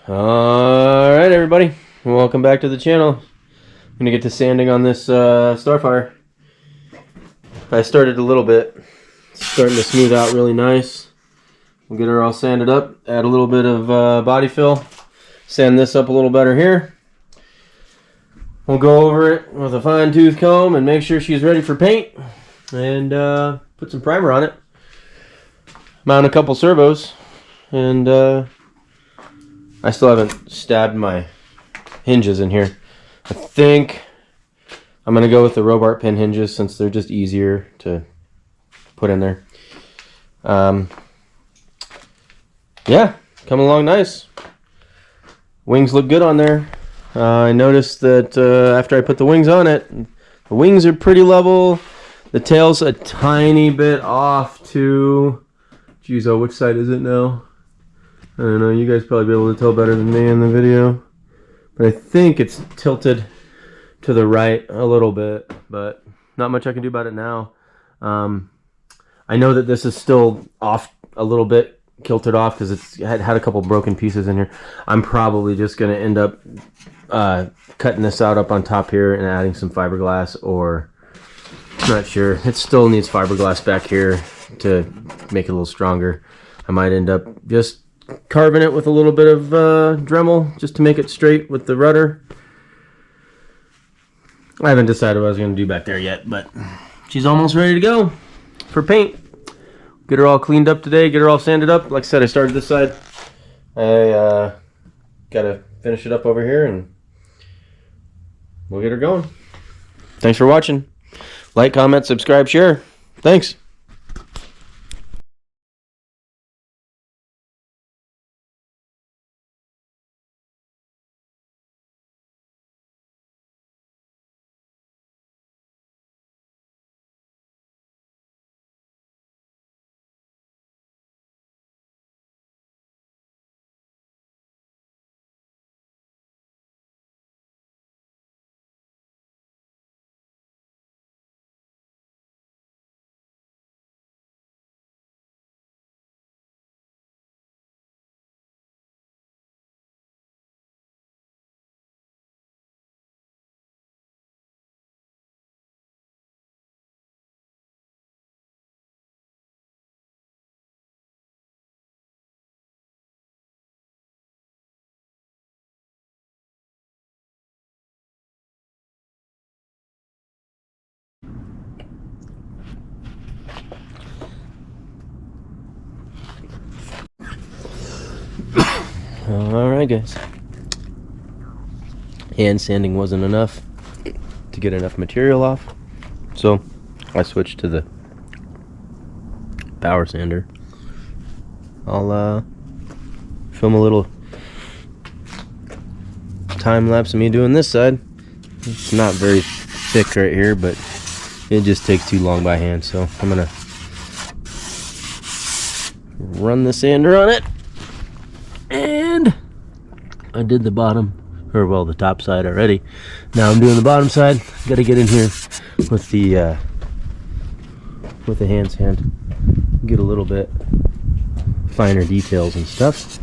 Alright everybody, welcome back to the channel. I'm going to get to sanding on this Starfire. I started a little bit. It's starting to smooth out really nice. We'll get her all sanded up, add a little bit of body fill, sand this up a little better here. We'll go over it with a fine tooth comb and make sure she's ready for paint, and put some primer on it. Mount a couple servos, and I still haven't stabbed my hinges in here. I think I'm going to go with the Robart pin hinges since they're just easier to put in there. Yeah, coming along nice. Wings look good on there. I noticed that after I put the wings on it, the wings are pretty level. The tail's a tiny bit off to... Geez, oh, which side is it now? I don't know, you guys probably be able to tell better than me in the video. But I think it's tilted to the right a little bit, but not much I can do about it now. I know that this is still off a little bit, kilted off, because it's had a couple broken pieces in here. I'm probably just going to end up cutting this out up on top here and adding some fiberglass, or not sure. It still needs fiberglass back here to make it a little stronger. I might end up just carving it with a little bit of Dremel just to make it straight with the rudder. I haven't decided what I was going to do back there yet, but she's almost ready to go for paint. Get her all cleaned up today, get her all sanded up. Like I said, I started this side. I gotta finish it up over here and we'll get her going. Thanks for watching. Like, comment, subscribe, share. Thanks. Alright guys, hand sanding wasn't enough to get enough material off, so I switched to the power sander. I'll film a little time lapse of me doing this side. It's not very thick right here, but it just takes too long by hand, so I'm gonna run the sander on it. And I did the bottom, or well, the top side already. Now I'm doing the bottom side. Got to get in here with the hand sand, get a little bit finer details and stuff.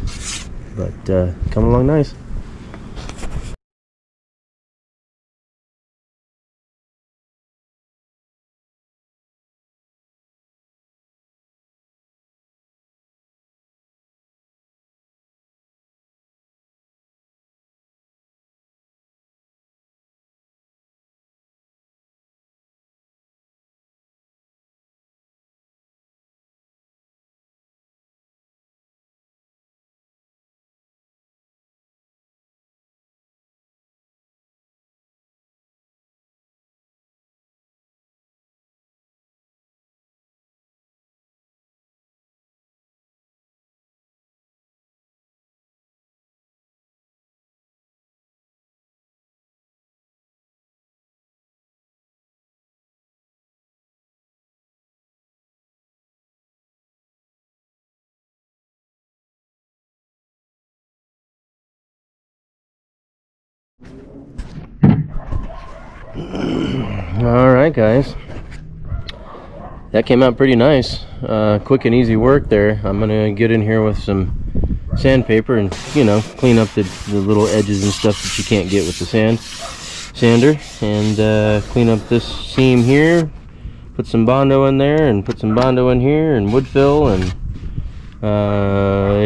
But coming along nice. Alright guys, that came out pretty nice. Quick and easy work there. I'm gonna get in here with some sandpaper and, you know, clean up the little edges and stuff that you can't get with the sander, and clean up this seam here, put some Bondo in there, and put some Bondo in here, and wood fill, and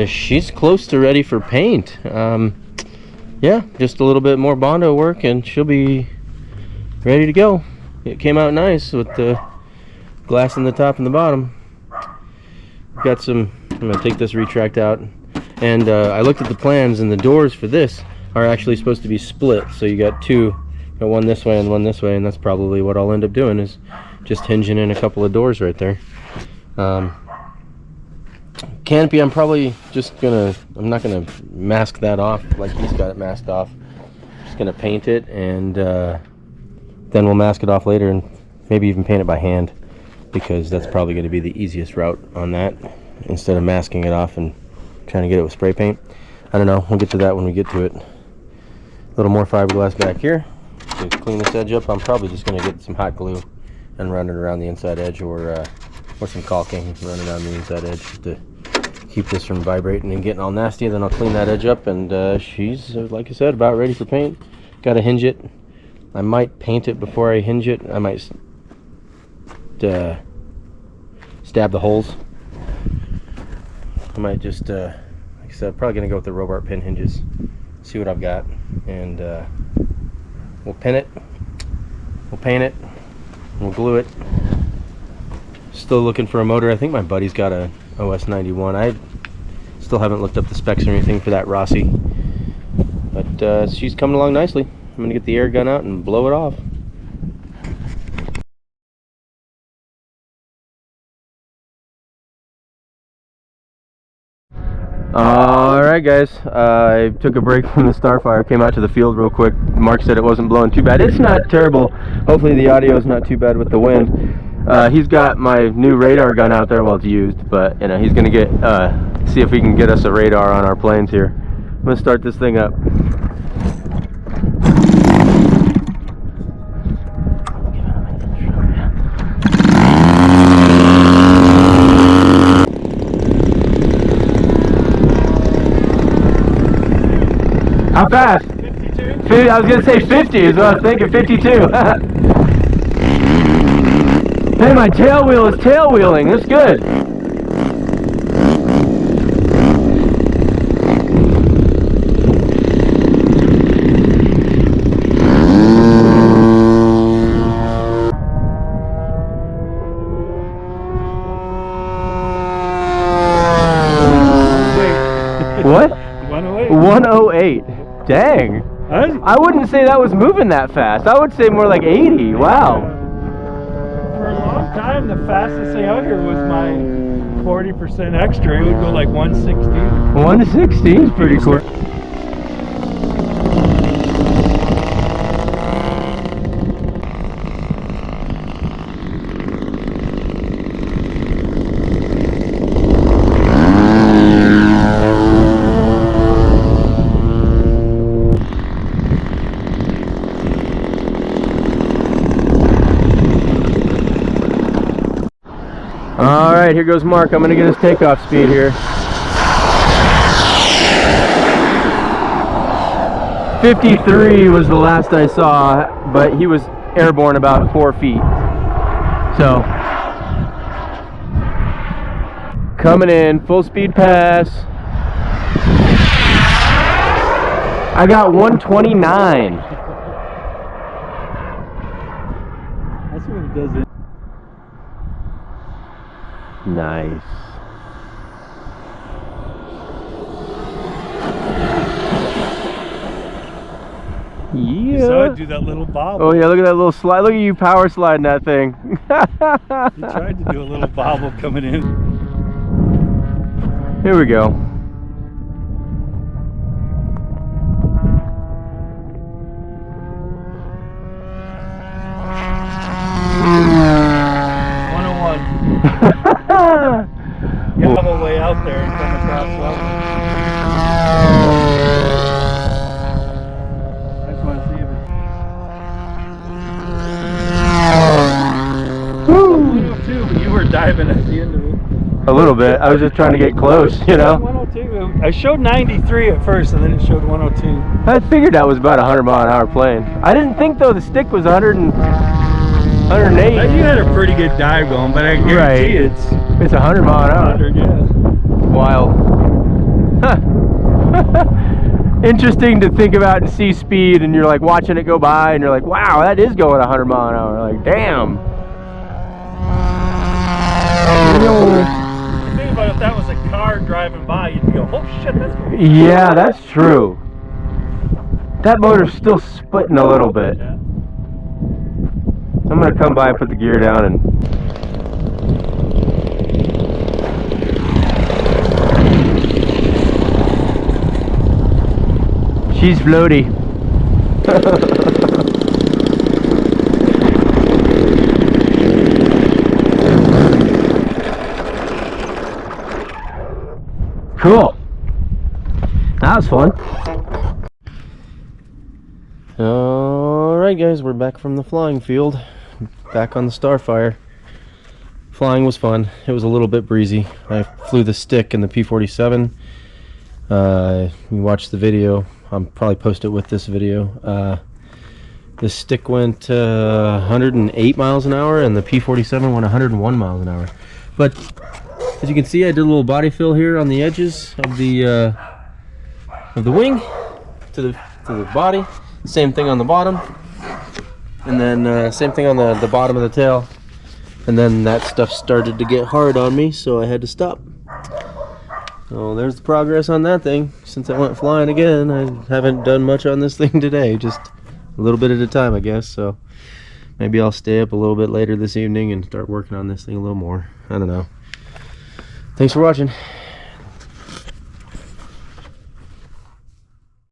she's close to ready for paint. Yeah, just a little bit more Bondo work and she'll be ready to go. It came out nice with the glass in the top and the bottom. Got some, I'm gonna take this retract out, and I looked at the plans, and the doors for this are actually supposed to be split, so you got two, you got one this way and one this way, and that's probably what I'll end up doing, is just hinging in a couple of doors right there. Canopy, I'm probably just gonna, I'm not gonna mask that off like he's got it masked off. Just gonna paint it, and then we'll mask it off later, and maybe even paint it by hand, because that's probably going to be the easiest route on that, instead of masking it off and trying to get it with spray paint. I don't know, we'll get to that when we get to it. A little more fiberglass back here to clean this edge up. I'm probably just going to get some hot glue and run it around the inside edge, or some caulking, run it around the inside edge just to keep this from vibrating and getting all nasty. Then I'll clean that edge up, and she's, like I said, about ready for paint. Got to hinge it. I might paint it before I hinge it. I might stab the holes. I might just, like I said, probably gonna go with the Robart pin hinges. See what I've got, and we'll pin it, we'll paint it, we'll glue it. Still looking for a motor. I think my buddy's got a OS91. I still haven't looked up the specs or anything for that Rossi, but she's coming along nicely. I'm gonna get the air gun out and blow it off. Alright guys, I took a break from the Starfire, came out to the field real quick. Mark said it wasn't blowing too bad. It's not terrible. Hopefully the audio is not too bad with the wind. He's got my new radar gun out there. Well, it's used, but you know, he's gonna get see if we can get us a radar on our planes here. I'm gonna start this thing up. How fast? 52? I was going to say 50 is what I was thinking, 52. Hey, my tail wheel is tail wheeling. That's good. What? 108. 108. Dang. I wouldn't say that was moving that fast. I would say more like 80. Wow. For a long time, the fastest thing out here was my 40% extra. It would go like 160. 160 is pretty cool. Alright, here goes Mark. I'm going to get his takeoff speed here. 53 was the last I saw, but he was airborne about 4 feet. So, coming in, full speed pass. I got 129. That's what it does. Nice. Yeah. You saw it do that little bobble. Oh yeah, look at that little slide. Look at you power sliding that thing. He tried to do a little bobble coming in. Here we go. Get all the way out there and come across level. I just want to see if it's... Woo! 102, but you were diving at the end of it. A little bit. I was just trying to get close, you know? 102. I showed 93 at first, and then it showed 102. I figured that was about a 100-mile-an-hour plane. I didn't think though the stick was 108. You had a pretty good dive going, but I guarantee it's 100 mile an hour. 100, yeah. Wild. Huh. Interesting to think about and see speed, and you're like watching it go by, and you're like, wow, that is going 100 mile an hour. Like, damn. Think about if that was a car driving by, you'd go, oh shit, that's going. Yeah, that's true. That motor's still splitting a little bit. Yeah. I'm gonna come by and put the gear down and. She's floaty. Cool. That was fun. Alright guys, we're back from the flying field. Back on the Starfire. Flying was fun. It was a little bit breezy. I flew the stick in the P-47. You watched the video. I'll probably post it with this video. The stick went 108 miles an hour and the P-47 went 101 miles an hour. But as you can see, I did a little body fill here on the edges of the wing to the body. Same thing on the bottom, and then same thing on the bottom of the tail. And then that stuff started to get hard on me, so I had to stop. So there's the progress on that thing. Since I went flying again, I haven't done much on this thing today, just a little bit at a time, I guess. So maybe I'll stay up a little bit later this evening and start working on this thing a little more. I don't know. Thanks for watching.